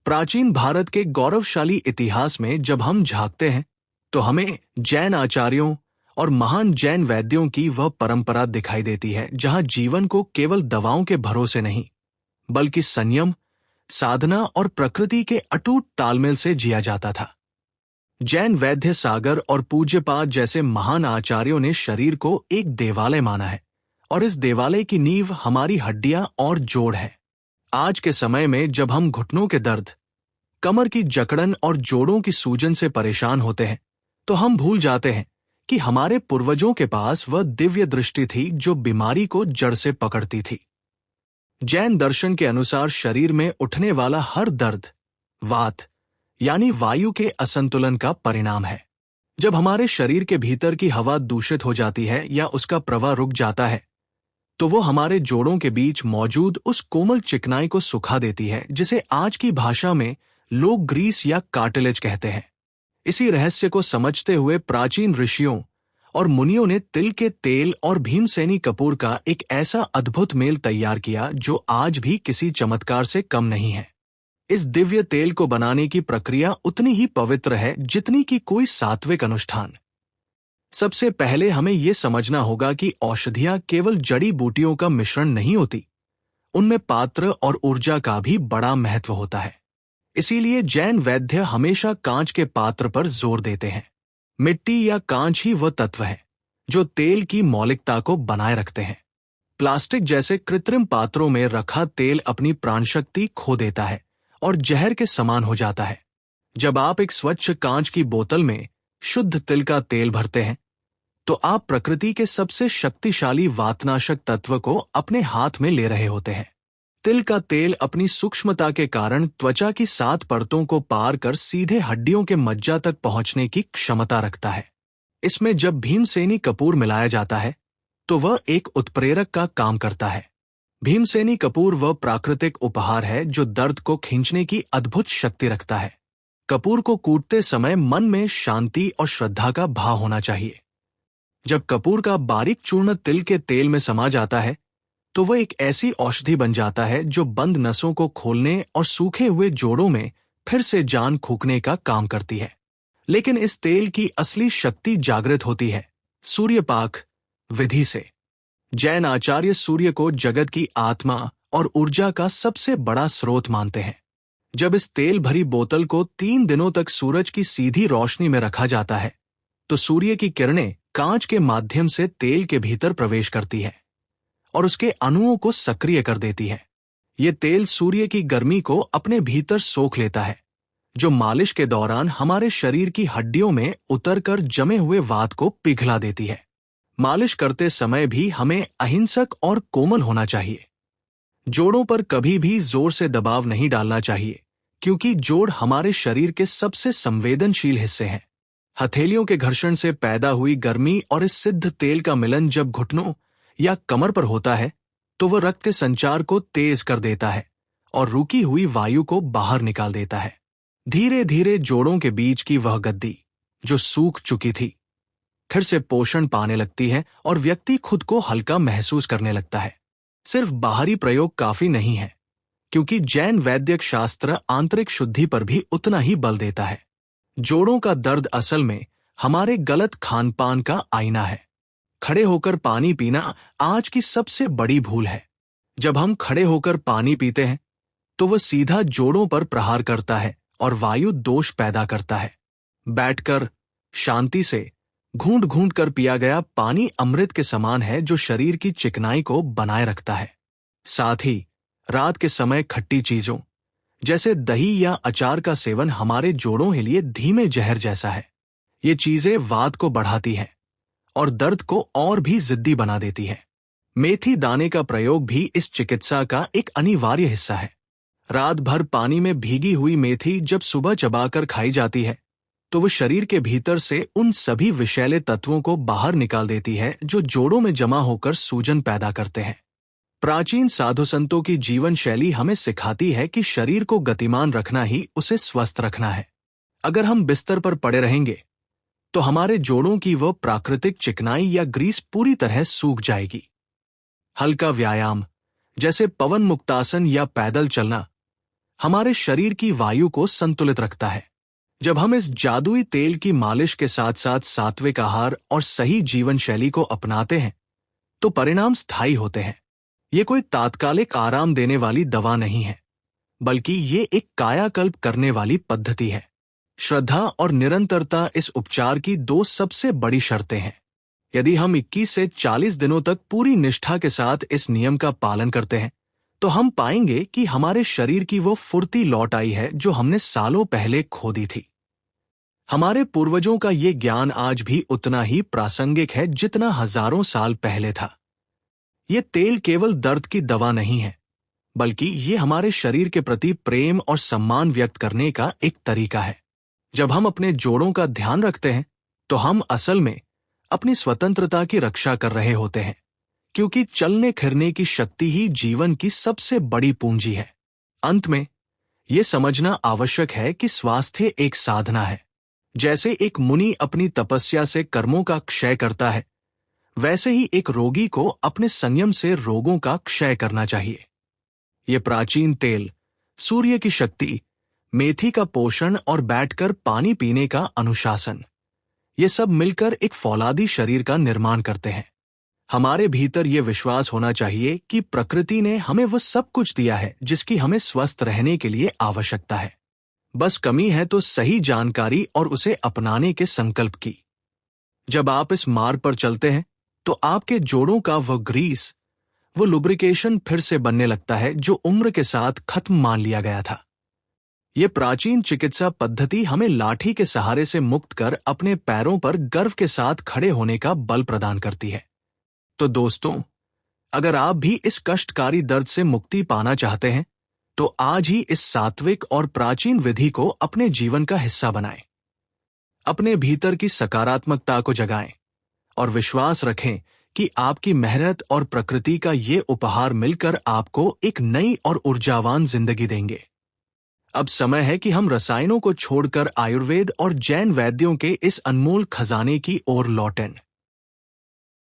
प्राचीन भारत के गौरवशाली इतिहास में जब हम झांकते हैं तो हमें जैन आचार्यों और महान जैन वैद्यों की वह परंपरा दिखाई देती है जहां जीवन को केवल दवाओं के भरोसे नहीं बल्कि संयम, साधना और प्रकृति के अटूट तालमेल से जिया जाता था। जैन वैद्य सागर और पूज्यपाद जैसे महान आचार्यों ने शरीर को एक देवालय माना है और इस देवालय की नींव हमारी हड्डियां और जोड़ है। आज के समय में जब हम घुटनों के दर्द, कमर की जकड़न और जोड़ों की सूजन से परेशान होते हैं तो हम भूल जाते हैं कि हमारे पूर्वजों के पास वह दिव्य दृष्टि थी जो बीमारी को जड़ से पकड़ती थी। जैन दर्शन के अनुसार शरीर में उठने वाला हर दर्द वात यानी वायु के असंतुलन का परिणाम है। जब हमारे शरीर के भीतर की हवा दूषित हो जाती है या उसका प्रवाह रुक जाता है तो वो हमारे जोड़ों के बीच मौजूद उस कोमल चिकनाई को सुखा देती है जिसे आज की भाषा में लोग ग्रीस या कार्टिलेज कहते हैं। इसी रहस्य को समझते हुए प्राचीन ऋषियों और मुनियों ने तिल के तेल और भीमसेनी कपूर का एक ऐसा अद्भुत मेल तैयार किया जो आज भी किसी चमत्कार से कम नहीं है। इस दिव्य तेल को बनाने की प्रक्रिया उतनी ही पवित्र है जितनी कि कोई सात्विक अनुष्ठान। सबसे पहले हमें यह समझना होगा कि औषधियां केवल जड़ी बूटियों का मिश्रण नहीं होती, उनमें पात्र और ऊर्जा का भी बड़ा महत्व होता है। इसीलिए जैन वैद्य हमेशा कांच के पात्र पर जोर देते हैं। मिट्टी या कांच ही वह तत्व है जो तेल की मौलिकता को बनाए रखते हैं। प्लास्टिक जैसे कृत्रिम पात्रों में रखा तेल अपनी प्राणशक्ति खो देता है और जहर के समान हो जाता है। जब आप एक स्वच्छ कांच की बोतल में शुद्ध तिल का तेल भरते हैं तो आप प्रकृति के सबसे शक्तिशाली वातनाशक तत्व को अपने हाथ में ले रहे होते हैं। तिल का तेल अपनी सूक्ष्मता के कारण त्वचा की 7 परतों को पार कर सीधे हड्डियों के मज्जा तक पहुंचने की क्षमता रखता है। इसमें जब भीमसेनी कपूर मिलाया जाता है तो वह एक उत्प्रेरक का काम करता है। भीमसेनी कपूर वह प्राकृतिक उपहार है जो दर्द को खींचने की अद्भुत शक्ति रखता है। कपूर को कूटते समय मन में शांति और श्रद्धा का भाव होना चाहिए। जब कपूर का बारीक चूर्ण तिल के तेल में समा जाता है तो वह एक ऐसी औषधि बन जाता है जो बंद नसों को खोलने और सूखे हुए जोड़ों में फिर से जान फूंकने का काम करती है। लेकिन इस तेल की असली शक्ति जागृत होती है सूर्यपाक विधि से। जैन आचार्य सूर्य को जगत की आत्मा और ऊर्जा का सबसे बड़ा स्रोत मानते हैं। जब इस तेल भरी बोतल को 3 दिनों तक सूरज की सीधी रोशनी में रखा जाता है तो सूर्य की किरणें कांच के माध्यम से तेल के भीतर प्रवेश करती है और उसके अणुओं को सक्रिय कर देती है। ये तेल सूर्य की गर्मी को अपने भीतर सोख लेता है जो मालिश के दौरान हमारे शरीर की हड्डियों में उतरकर जमे हुए वात को पिघला देती है। मालिश करते समय भी हमें अहिंसक और कोमल होना चाहिए। जोड़ों पर कभी भी जोर से दबाव नहीं डालना चाहिए क्योंकि जोड़ हमारे शरीर के सबसे संवेदनशील हिस्से हैं। हथेलियों के घर्षण से पैदा हुई गर्मी और इस सिद्ध तेल का मिलन जब घुटनों या कमर पर होता है तो वह रक्त के संचार को तेज कर देता है और रुकी हुई वायु को बाहर निकाल देता है। धीरे धीरे जोड़ों के बीच की वह गद्दी जो सूख चुकी थी फिर से पोषण पाने लगती है और व्यक्ति खुद को हल्का महसूस करने लगता है। सिर्फ बाहरी प्रयोग काफी नहीं है क्योंकि जैन वैद्यक शास्त्र आंतरिक शुद्धि पर भी उतना ही बल देता है। जोड़ों का दर्द असल में हमारे गलत खान पान का आईना है। खड़े होकर पानी पीना आज की सबसे बड़ी भूल है। जब हम खड़े होकर पानी पीते हैं तो वह सीधा जोड़ों पर प्रहार करता है और वायु दोष पैदा करता है। बैठकर शांति से घूंट घूंट कर पिया गया पानी अमृत के समान है जो शरीर की चिकनाई को बनाए रखता है। साथ ही रात के समय खट्टी चीजों जैसे दही या अचार का सेवन हमारे जोड़ों के लिए धीमे जहर जैसा है। ये चीजें वात को बढ़ाती हैं और दर्द को और भी जिद्दी बना देती है। मेथी दाने का प्रयोग भी इस चिकित्सा का एक अनिवार्य हिस्सा है। रात भर पानी में भीगी हुई मेथी जब सुबह चबाकर खाई जाती है तो वह शरीर के भीतर से उन सभी विषैले तत्वों को बाहर निकाल देती है जो जोड़ों में जमा होकर सूजन पैदा करते हैं। प्राचीन साधु संतों की जीवन शैली हमें सिखाती है कि शरीर को गतिमान रखना ही उसे स्वस्थ रखना है। अगर हम बिस्तर पर पड़े रहेंगे तो हमारे जोड़ों की वह प्राकृतिक चिकनाई या ग्रीस पूरी तरह सूख जाएगी। हल्का व्यायाम जैसे पवन मुक्तासन या पैदल चलना हमारे शरीर की वायु को संतुलित रखता है। जब हम इस जादुई तेल की मालिश के साथ साथ सात्विक आहार और सही जीवन शैली को अपनाते हैं तो परिणाम स्थायी होते हैं। ये कोई तात्कालिक आराम देने वाली दवा नहीं है, बल्कि ये एक कायाकल्प करने वाली पद्धति है। श्रद्धा और निरंतरता इस उपचार की दो सबसे बड़ी शर्तें हैं। यदि हम 21 से 40 दिनों तक पूरी निष्ठा के साथ इस नियम का पालन करते हैं तो हम पाएंगे कि हमारे शरीर की वो फुर्ती लौट आई है जो हमने सालों पहले खो दी थी। हमारे पूर्वजों का ये ज्ञान आज भी उतना ही प्रासंगिक है जितना हजारों साल पहले था। ये तेल केवल दर्द की दवा नहीं है, बल्कि ये हमारे शरीर के प्रति प्रेम और सम्मान व्यक्त करने का एक तरीका है। जब हम अपने जोड़ों का ध्यान रखते हैं तो हम असल में अपनी स्वतंत्रता की रक्षा कर रहे होते हैं, क्योंकि चलने फिरने की शक्ति ही जीवन की सबसे बड़ी पूंजी है। अंत में यह समझना आवश्यक है कि स्वास्थ्य एक साधना है। जैसे एक मुनि अपनी तपस्या से कर्मों का क्षय करता है, वैसे ही एक रोगी को अपने संयम से रोगों का क्षय करना चाहिए। ये प्राचीन तेल, सूर्य की शक्ति, मेथी का पोषण और बैठकर पानी पीने का अनुशासन, ये सब मिलकर एक फौलादी शरीर का निर्माण करते हैं। हमारे भीतर ये विश्वास होना चाहिए कि प्रकृति ने हमें वो सब कुछ दिया है जिसकी हमें स्वस्थ रहने के लिए आवश्यकता है। बस कमी है तो सही जानकारी और उसे अपनाने के संकल्प की। जब आप इस मार्ग पर चलते हैं तो आपके जोड़ों का वो ग्रीस, वो लुब्रिकेशन फिर से बनने लगता है जो उम्र के साथ खत्म मान लिया गया था। ये प्राचीन चिकित्सा पद्धति हमें लाठी के सहारे से मुक्त कर अपने पैरों पर गर्व के साथ खड़े होने का बल प्रदान करती है। तो दोस्तों, अगर आप भी इस कष्टकारी दर्द से मुक्ति पाना चाहते हैं तो आज ही इस सात्विक और प्राचीन विधि को अपने जीवन का हिस्सा बनाएं। अपने भीतर की सकारात्मकता को जगाएं और विश्वास रखें कि आपकी मेहनत और प्रकृति का ये उपहार मिलकर आपको एक नई और ऊर्जावान जिंदगी देंगे। अब समय है कि हम रसायनों को छोड़कर आयुर्वेद और जैन वैद्यों के इस अनमोल खजाने की ओर लौटें।